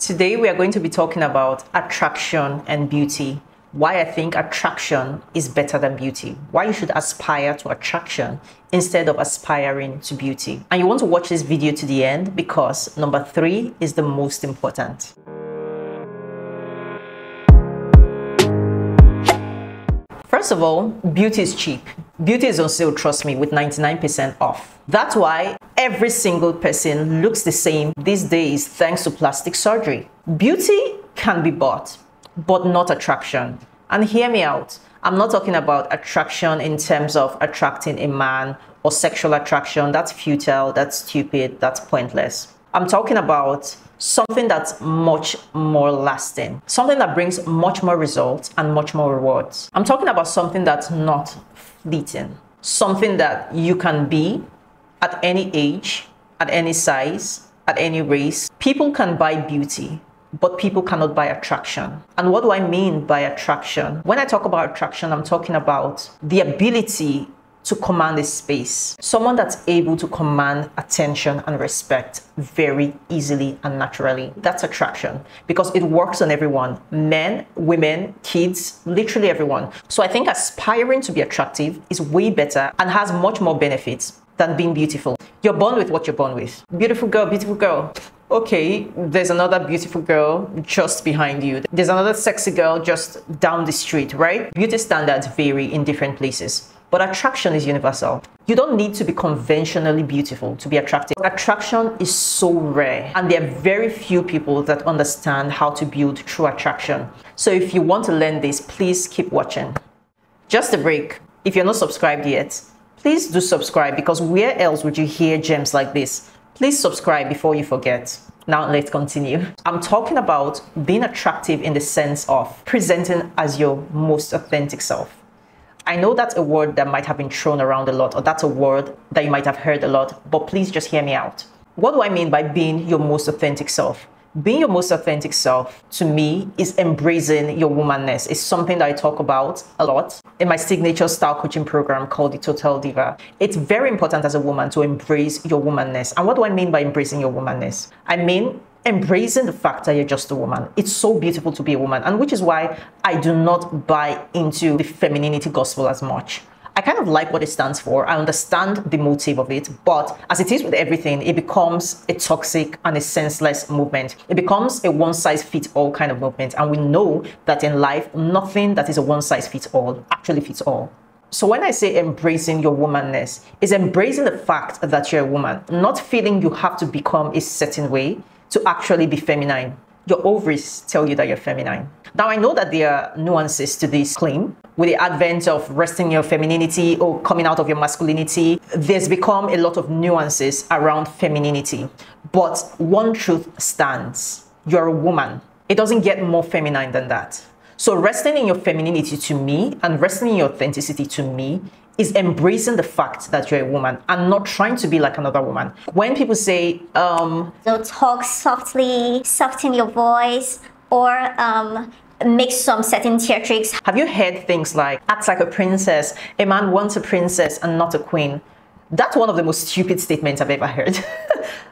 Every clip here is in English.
Today we are going to be talking about attraction and beauty. Why I think attraction is better than beauty. Why you should aspire to attraction instead of aspiring to beauty. And you want to watch this video to the end because number 3 is the most important. First of all, beauty is cheap. Beauty is on sale, trust me, with 99% off. That's why every single person looks the same these days thanks to plastic surgery. Beauty can be bought, but not attraction. And hear me out. I'm not talking about attraction in terms of attracting a man or sexual attraction. That's futile, that's stupid, that's pointless. I'm talking about something that's much more lasting, something that brings much more results and much more rewards. I'm talking about something that's not fleeting, something that you can be at any age, at any size, at any race. People can buy beauty, but people cannot buy attraction. And what do I mean by attraction? When I talk about attraction, I'm talking about the ability to command a space. Someone that's able to command attention and respect very easily and naturally. That's attraction because it works on everyone. Men, women, kids, literally everyone. So I think aspiring to be attractive is way better and has much more benefits than being beautiful. You're born with what you're born with. Beautiful girl, beautiful girl. Okay, there's another beautiful girl just behind you. There's another sexy girl just down the street, right? Beauty standards vary in different places. But attraction is universal. You don't need to be conventionally beautiful to be attractive. Attraction is so rare, and there are very few people that understand how to build true attraction. So if you want to learn this, please keep watching. Just a break. If you're not subscribed yet, please do subscribe because where else would you hear gems like this? Please subscribe before you forget. Now let's continue. I'm talking about being attractive in the sense of presenting as your most authentic self. I know that's a word that might have been thrown around a lot, or that's a word that you might have heard a lot, but please just hear me out. What do I mean by being your most authentic self? Being your most authentic self, to me, is embracing your womanness. It's something that I talk about a lot in my signature style coaching program called the Total Diva. It's very important as a woman to embrace your womanness. And what do I mean by embracing your womanness? I mean embracing the fact that you're just a woman. It's so beautiful to be a woman, and which is why I do not buy into the femininity gospel as much. I kind of like what it stands for. I understand the motive of it, but as it is with everything, it becomes a toxic and a senseless movement. It becomes a one-size-fits-all kind of movement, and we know that in life, nothing that is a one-size-fits-all actually fits all. So when I say embracing your womanness, it's embracing the fact that you're a woman, not feeling you have to become a certain way to actually be feminine. Your ovaries tell you that you're feminine. Now, I know that there are nuances to this claim. With the advent of resting your femininity or coming out of your masculinity, there's become a lot of nuances around femininity. But one truth stands. You're a woman. It doesn't get more feminine than that. So resting in your femininity to me and resting in your authenticity to me is embracing the fact that you're a woman and not trying to be like another woman. When people say, don't talk softly, soften your voice, or make some certain theatrics. Have you heard things like, act like a princess, a man wants a princess and not a queen? That's one of the most stupid statements I've ever heard.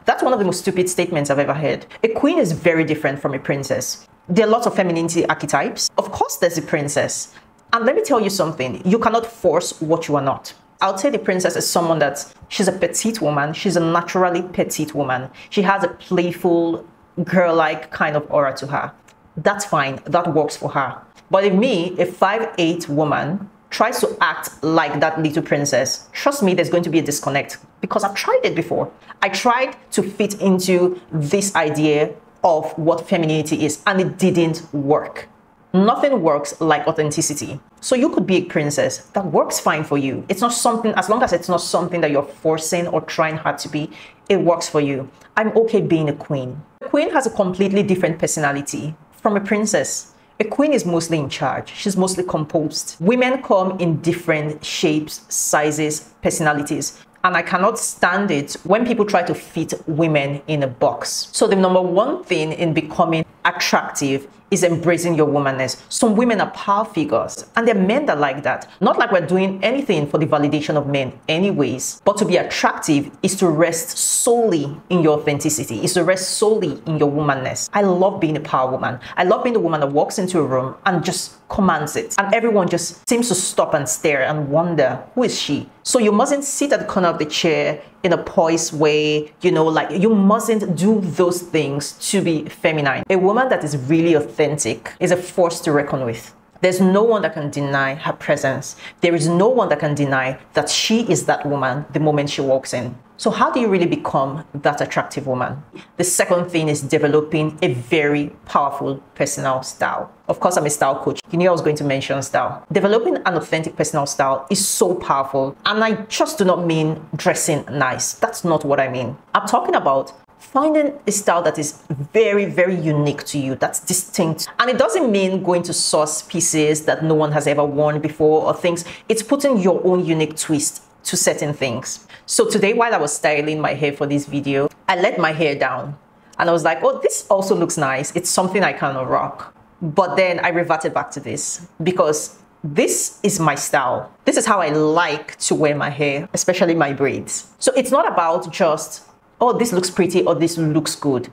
That's one of the most stupid statements I've ever heard. A queen is very different from a princess. There are lots of femininity archetypes. Of course, there's a princess. And let me tell you something, you cannot force what you are not. I'll say the princess is someone she's a petite woman. She's a naturally petite woman. She has a playful, girl-like kind of aura to her. That's fine, that works for her. But if me, a 5'8" woman, tries to act like that little princess, trust me, there's going to be a disconnect because I've tried it before. I tried to fit into this idea of what femininity is and it didn't work. Nothing works like authenticity. So you could be a princess. That works fine for you. It's not something, as long as it's not something that you're forcing or trying hard to be, it works for you. I'm okay being a queen. A queen has a completely different personality from a princess. A queen is mostly in charge. She's mostly composed. Women come in different shapes, sizes, personalities. And I cannot stand it when people try to fit women in a box. So the number one thing in becoming attractive is embracing your womanness. Some women are power figures, and there are men that like that. Not like we're doing anything for the validation of men anyways, but to be attractive is to rest solely in your authenticity, is to rest solely in your womanness. I love being a power woman. I love being the woman that walks into a room and just commands it, and everyone just seems to stop and stare and wonder, who is she? So you mustn't sit at the corner of the chair in a poised way, like you mustn't do those things to be feminine. A woman that is really authentic is a force to reckon with. There's no one that can deny her presence. There is no one that can deny that she is that woman the moment she walks in. So how do you really become that attractive woman? The second thing is developing a very powerful personal style. Of course, I'm a style coach. You knew I was going to mention style. Developing an authentic personal style is so powerful. And I just do not mean dressing nice. That's not what I mean. I'm talking about finding a style that is very, very unique to you, that's distinct. And it doesn't mean going to source pieces that no one has ever worn before or things. It's putting your own unique twist to certain things. So today, while I was styling my hair for this video, I let my hair down and I was like, oh, this also looks nice. It's something I can rock. But then I reverted back to this because this is my style. This is how I like to wear my hair, especially my braids. So it's not about just, oh, this looks pretty or this looks good.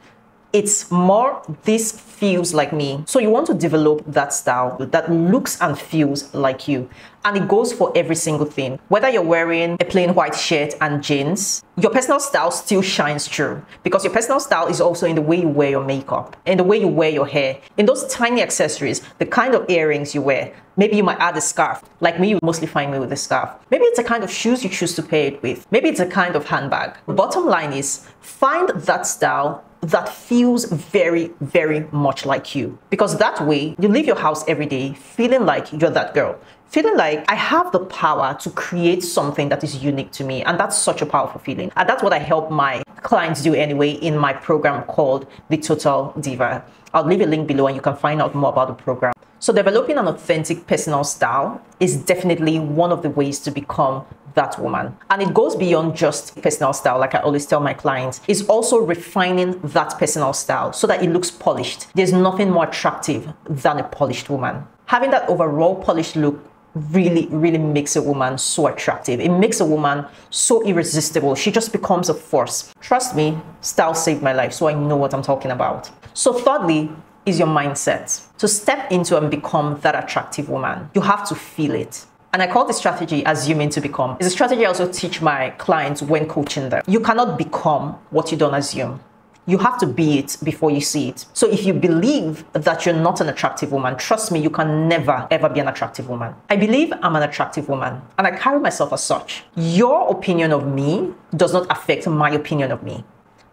It's more, this feels like me. So you want to develop that style that looks and feels like you. And it goes for every single thing. Whether you're wearing a plain white shirt and jeans, your personal style still shines through, because your personal style is also in the way you wear your makeup, in the way you wear your hair, in those tiny accessories, the kind of earrings you wear. Maybe you might add a scarf. Like me, you mostly find me with a scarf. Maybe it's a kind of shoes you choose to pair it with. Maybe it's a kind of handbag. The bottom line is find that style that feels very, very much like you. Because that way, you leave your house every day feeling like you're that girl. Feeling like I have the power to create something that is unique to me. And that's such a powerful feeling. And that's what I help my clients do anyway in my program called The Total Diva. I'll leave a link below and you can find out more about the program. So developing an authentic personal style is definitely one of the ways to become that woman. And it goes beyond just personal style, like I always tell my clients. It's also refining that personal style so that it looks polished. There's nothing more attractive than a polished woman. Having that overall polished look really, really makes a woman so attractive. It makes a woman so irresistible. She just becomes a force. Trust me, style saved my life, so I know what I'm talking about. So thirdly, is your mindset. To step into and become that attractive woman, you have to feel it. And I call this strategy assuming to become. It's a strategy I also teach my clients when coaching them. You cannot become what you don't assume. You have to be it before you see it. So if you believe that you're not an attractive woman, trust me, you can never, ever be an attractive woman. I believe I'm an attractive woman and I carry myself as such. Your opinion of me does not affect my opinion of me.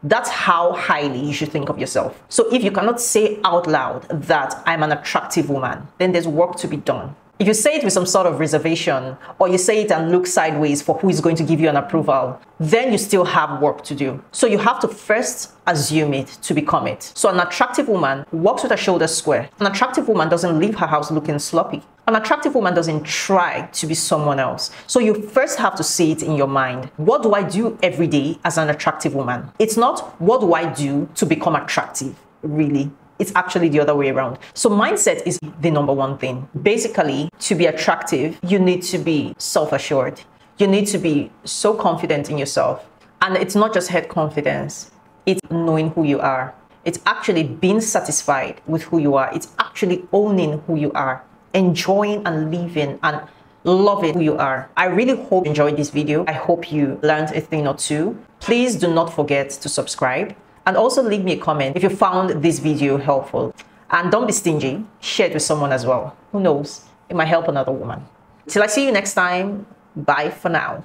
That's how highly you should think of yourself. So if you cannot say out loud that I'm an attractive woman, then there's work to be done. If you say it with some sort of reservation, or you say it and look sideways for who is going to give you an approval, then you still have work to do. So you have to first assume it to become it. So an attractive woman walks with her shoulders square. An attractive woman doesn't leave her house looking sloppy. An attractive woman doesn't try to be someone else. So you first have to see it in your mind. What do I do every day as an attractive woman? It's not what do I do to become attractive, really. It's actually the other way around. So mindset is the number one thing. Basically, to be attractive, you need to be self-assured. You need to be so confident in yourself. And it's not just head confidence. It's knowing who you are. It's actually being satisfied with who you are. It's actually owning who you are, enjoying and living and loving who you are. I really hope you enjoyed this video. I hope you learned a thing or two. Please do not forget to subscribe. And also leave me a comment if you found this video helpful. And don't be stingy, share it with someone as well. Who knows, it might help another woman. Till I see you next time, bye for now.